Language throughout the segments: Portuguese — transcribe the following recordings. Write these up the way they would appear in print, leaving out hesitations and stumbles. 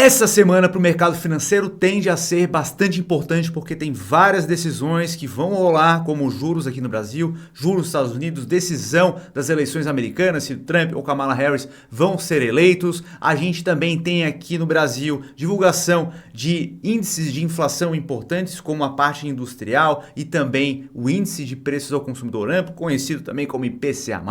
Essa semana para o mercado financeiro tende a ser bastante importante porque tem várias decisões que vão rolar, como juros aqui no Brasil, juros nos Estados Unidos, decisão das eleições americanas, se Trump ou Kamala Harris vão ser eleitos. A gente também tem aqui no Brasil divulgação de índices de inflação importantes, como a parte industrial e também o índice de preços ao consumidor amplo, conhecido também como IPCA+.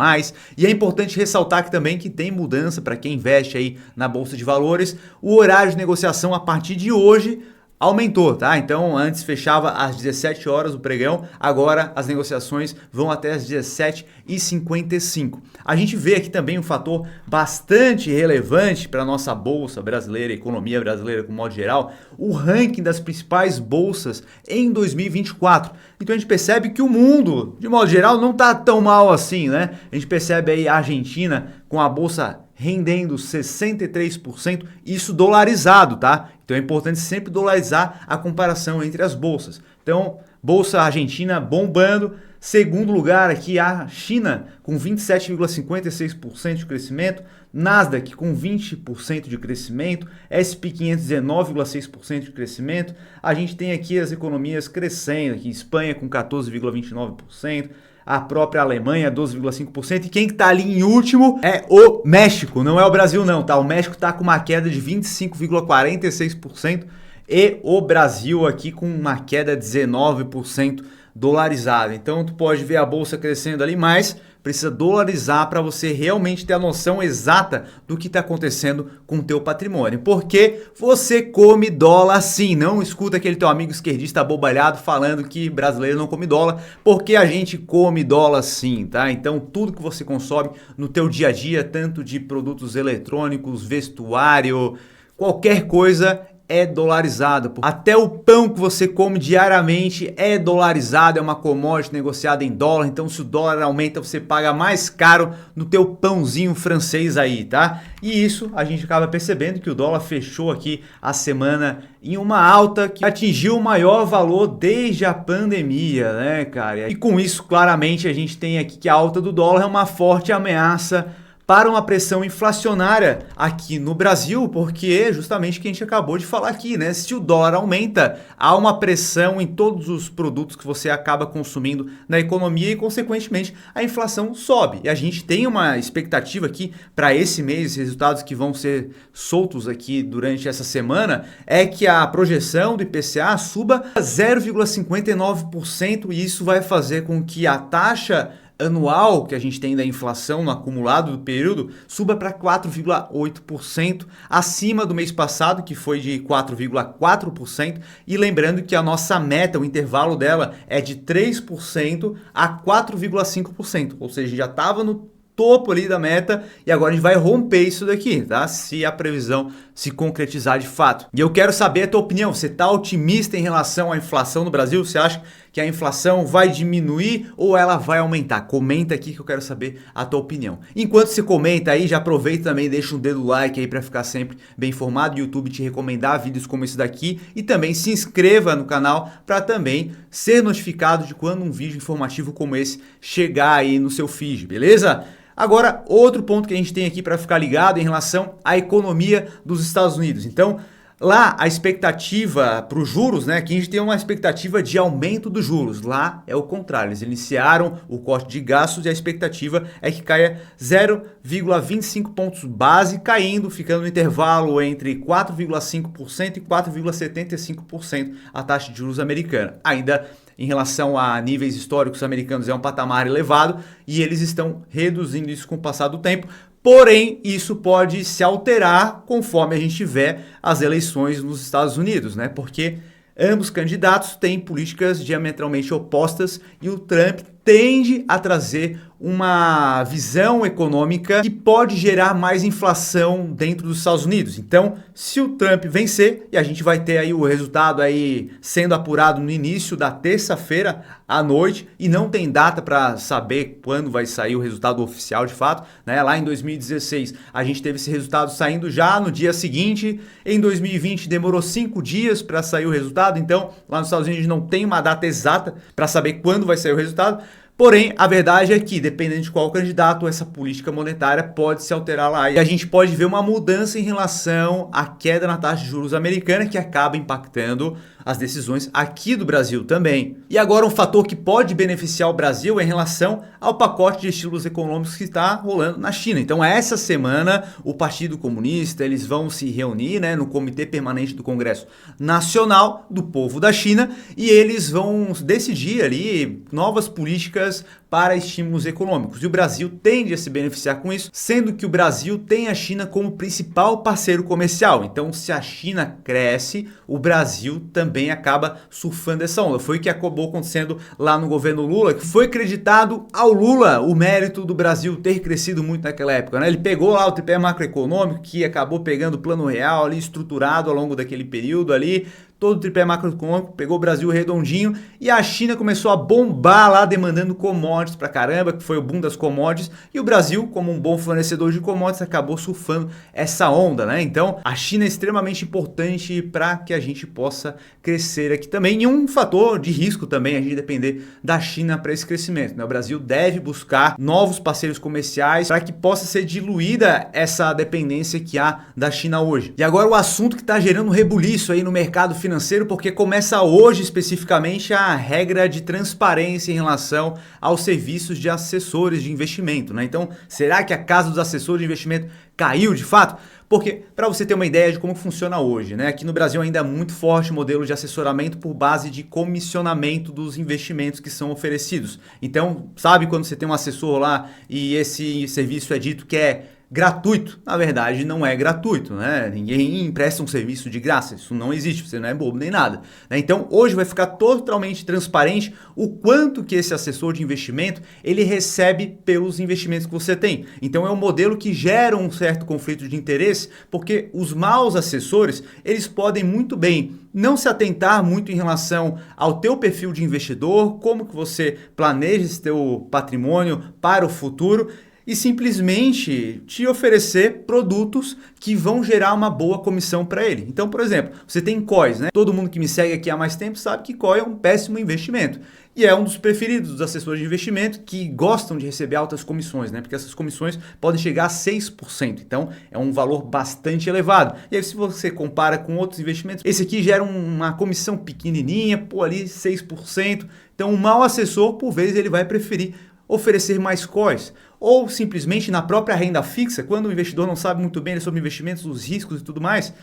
E é importante ressaltar que também que tem mudança para quem investe aí na Bolsa de Valores. O horário de negociação a partir de hoje aumentou, tá? Então antes fechava às 17 horas o pregão, agora as negociações vão até às 17h55. A gente vê aqui também um fator bastante relevante para a nossa bolsa brasileira, economia brasileira como modo geral, o ranking das principais bolsas em 2024. Então a gente percebe que o mundo, de modo geral, não está tão mal assim, né? A gente percebe aí a Argentina com a bolsa rendendo 63%, isso dolarizado, tá? Então é importante sempre dolarizar a comparação entre as bolsas. Então, bolsa argentina bombando, segundo lugar aqui a China com 27,56% de crescimento, Nasdaq com 20% de crescimento, SP 500 19,6% de crescimento. A gente tem aqui as economias crescendo, aqui Espanha com 14,29%, a própria Alemanha 12,5%, e quem está ali em último é o México, não é o Brasil não, tá? O México está com uma queda de 25,46% e o Brasil aqui com uma queda de 19% dolarizada. Então tu pode ver a bolsa crescendo ali, mas precisa dolarizar para você realmente ter a noção exata do que está acontecendo com o teu patrimônio. Porque você come dólar sim, não escuta aquele teu amigo esquerdista abobalhado falando que brasileiro não come dólar, porque a gente come dólar sim, tá? Então tudo que você consome no teu dia a dia, tanto de produtos eletrônicos, vestuário, qualquer coisa é dolarizado. Até o pão que você come diariamente é dolarizado, é uma commodity negociada em dólar, então se o dólar aumenta você paga mais caro no teu pãozinho francês aí, tá? E isso a gente acaba percebendo que o dólar fechou aqui a semana em uma alta que atingiu o maior valor desde a pandemia, né, cara? E com isso, claramente, a gente tem aqui que a alta do dólar é uma forte ameaça para uma pressão inflacionária aqui no Brasil, porque justamente o que a gente acabou de falar aqui, né? Se o dólar aumenta, há uma pressão em todos os produtos que você acaba consumindo na economia e, consequentemente, a inflação sobe. E a gente tem uma expectativa aqui para esse mês, resultados que vão ser soltos aqui durante essa semana, é que a projeção do IPCA suba a 0,59% e isso vai fazer com que a taxa anual que a gente tem da inflação no acumulado do período suba para 4,8%, acima do mês passado, que foi de 4,4%, e lembrando que a nossa meta, o intervalo dela é de 3% a 4,5%, ou seja, já estava no topo ali da meta e agora a gente vai romper isso daqui, tá? Se a previsão se concretizar de fato. E eu quero saber a tua opinião, você está otimista em relação à inflação no Brasil? Você acha que a inflação vai diminuir ou ela vai aumentar? Comenta aqui que eu quero saber a tua opinião. Enquanto você comenta aí, já aproveita também, deixa um dedo like aí para ficar sempre bem informado, o YouTube te recomendar vídeos como esse daqui e também se inscreva no canal para também ser notificado de quando um vídeo informativo como esse chegar aí no seu feed, beleza? Agora, outro ponto que a gente tem aqui para ficar ligado em relação à economia dos Estados Unidos. Então, lá a expectativa para os juros, né? Aqui a gente tem uma expectativa de aumento dos juros. Lá é o contrário, eles iniciaram o corte de gastos e a expectativa é que caia 0,25 pontos base, caindo, ficando no intervalo entre 4,5% e 4,75% a taxa de juros americana. Ainda em relação a níveis históricos americanos é um patamar elevado e eles estão reduzindo isso com o passar do tempo. Porém, isso pode se alterar conforme a gente tiver as eleições nos Estados Unidos, né? Porque ambos candidatos têm políticas diametralmente opostas e o Trump tende a trazer uma visão econômica que pode gerar mais inflação dentro dos Estados Unidos. Então, se o Trump vencer, e a gente vai ter aí o resultado aí sendo apurado no início da terça-feira à noite, e não tem data para saber quando vai sair o resultado oficial de fato, né? Lá em 2016 a gente teve esse resultado saindo já no dia seguinte, em 2020 demorou 5 dias para sair o resultado, então lá nos Estados Unidos não tem uma data exata para saber quando vai sair o resultado. Porém, a verdade é que, dependendo de qual candidato, essa política monetária pode se alterar lá. E a gente pode ver uma mudança em relação à queda na taxa de juros americana, que acaba impactando as decisões aqui do Brasil também. E agora um fator que pode beneficiar o Brasil é em relação ao pacote de estímulos econômicos que está rolando na China. Então essa semana o Partido Comunista, eles vão se reunir, né, no Comitê Permanente do Congresso Nacional do Povo da China, e eles vão decidir ali novas políticas para estímulos econômicos. E o Brasil tende a se beneficiar com isso, sendo que o Brasil tem a China como principal parceiro comercial. Então, se a China cresce, o Brasil também acaba surfando essa onda. Foi o que acabou acontecendo lá no governo Lula, que foi acreditado ao Lula o mérito do Brasil ter crescido muito naquela época, né? Ele pegou lá o tripé macroeconômico, que acabou pegando o plano real ali, estruturado ao longo daquele período ali, todo o tripé macroeconômico, pegou o Brasil redondinho, e a China começou a bombar lá, demandando commodities pra caramba, que foi o boom das commodities, e o Brasil, como um bom fornecedor de commodities, acabou surfando essa onda, né? Então, a China é extremamente importante para que a gente possa crescer aqui também, e um fator de risco também, a gente depender da China para esse crescimento, né? O Brasil deve buscar novos parceiros comerciais para que possa ser diluída essa dependência que há da China hoje. E agora o assunto que está gerando rebuliço aí no mercado financeiro, porque começa hoje especificamente a regra de transparência em relação aos serviços de assessores de investimento, né? Então, será que a casa dos assessores de investimento caiu de fato? Porque, para você ter uma ideia de como funciona hoje, né? Aqui no Brasil ainda é muito forte o modelo de assessoramento por base de comissionamento dos investimentos que são oferecidos. Então, sabe quando você tem um assessor lá e esse serviço é dito que é gratuito? Na verdade, não é gratuito, né? Ninguém empresta um serviço de graça, isso não existe, você não é bobo nem nada, né? Então, hoje vai ficar totalmente transparente o quanto que esse assessor de investimento ele recebe pelos investimentos que você tem. Então, é um modelo que gera um certo conflito de interesse, porque os maus assessores, eles podem muito bem não se atentar muito em relação ao teu perfil de investidor, como que você planeja esse teu patrimônio para o futuro, e simplesmente te oferecer produtos que vão gerar uma boa comissão para ele. Então, por exemplo, você tem COIs, né? Todo mundo que me segue aqui há mais tempo sabe que COI é um péssimo investimento. E é um dos preferidos dos assessores de investimento que gostam de receber altas comissões, né? Porque essas comissões podem chegar a 6%. Então, é um valor bastante elevado. E aí, se você compara com outros investimentos, esse aqui gera uma comissão pequenininha, ali 6%. Então, um mau assessor, por vezes, ele vai preferir oferecer mais COIs, ou simplesmente na própria renda fixa, quando o investidor não sabe muito bem sobre investimentos, os riscos e tudo mais,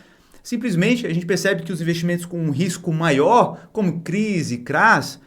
simplesmente a gente percebe que os investimentos com um risco maior, como CRIs e CRAs,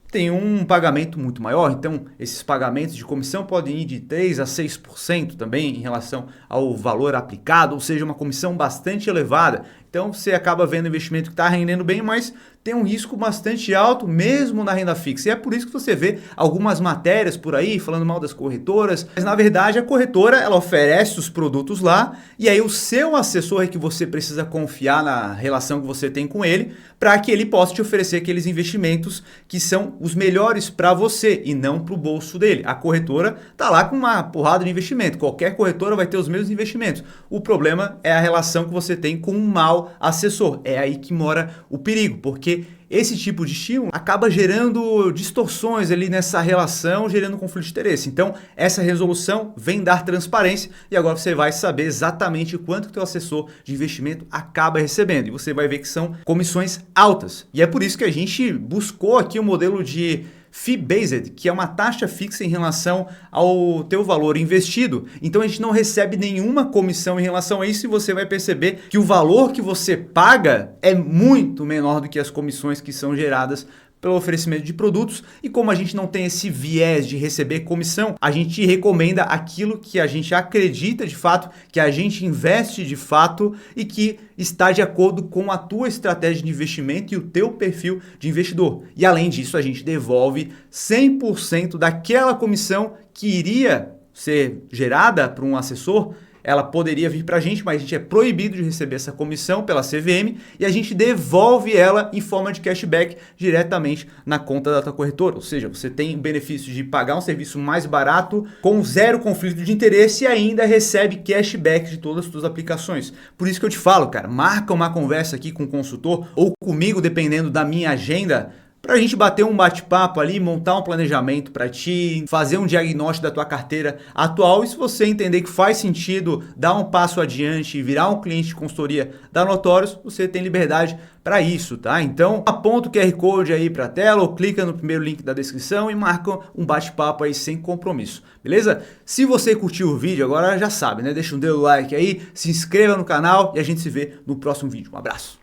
tem um pagamento muito maior. Então, esses pagamentos de comissão podem ir de 3% a 6% também em relação ao valor aplicado, ou seja, uma comissão bastante elevada. Então, você acaba vendo investimento que está rendendo bem, mas tem um risco bastante alto, mesmo na renda fixa. E é por isso que você vê algumas matérias por aí falando mal das corretoras. Mas, na verdade, a corretora ela oferece os produtos lá, e aí o seu assessor é que você precisa confiar na relação que você tem com ele, para que ele possa te oferecer aqueles investimentos que são os melhores para você e não para o bolso dele. A corretora está lá com uma porrada de investimento. Qualquer corretora vai ter os mesmos investimentos. O problema é a relação que você tem com um mau assessor. É aí que mora o perigo, porque esse tipo de estímulo acaba gerando distorções ali nessa relação, gerando conflito de interesse. Então, essa resolução vem dar transparência e agora você vai saber exatamente quanto que o teu assessor de investimento acaba recebendo. E você vai ver que são comissões altas. E é por isso que a gente buscou aqui o modelo de fee-based, que é uma taxa fixa em relação ao teu valor investido. Então a gente não recebe nenhuma comissão em relação a isso, e você vai perceber que o valor que você paga é muito menor do que as comissões que são geradas pelo oferecimento de produtos. E como a gente não tem esse viés de receber comissão, a gente recomenda aquilo que a gente acredita de fato, que a gente investe de fato e que está de acordo com a tua estratégia de investimento e o teu perfil de investidor. E além disso, a gente devolve 100% daquela comissão que iria ser gerada por um assessor. Ela poderia vir para a gente, mas a gente é proibido de receber essa comissão pela CVM e a gente devolve ela em forma de cashback diretamente na conta da tua corretora. Ou seja, você tem o benefício de pagar um serviço mais barato com zero conflito de interesse e ainda recebe cashback de todas as suas aplicações. Por isso que eu te falo, cara, marca uma conversa aqui com o consultor ou comigo, dependendo da minha agenda, para a gente bater um bate-papo ali, montar um planejamento para ti, fazer um diagnóstico da tua carteira atual, e se você entender que faz sentido dar um passo adiante e virar um cliente de consultoria da Notorious, você tem liberdade para isso, tá? Então aponta o QR Code aí para a tela ou clica no primeiro link da descrição e marca um bate-papo aí sem compromisso, beleza? Se você curtiu o vídeo, agora já sabe, né? Deixa um dedo like aí, se inscreva no canal e a gente se vê no próximo vídeo. Um abraço!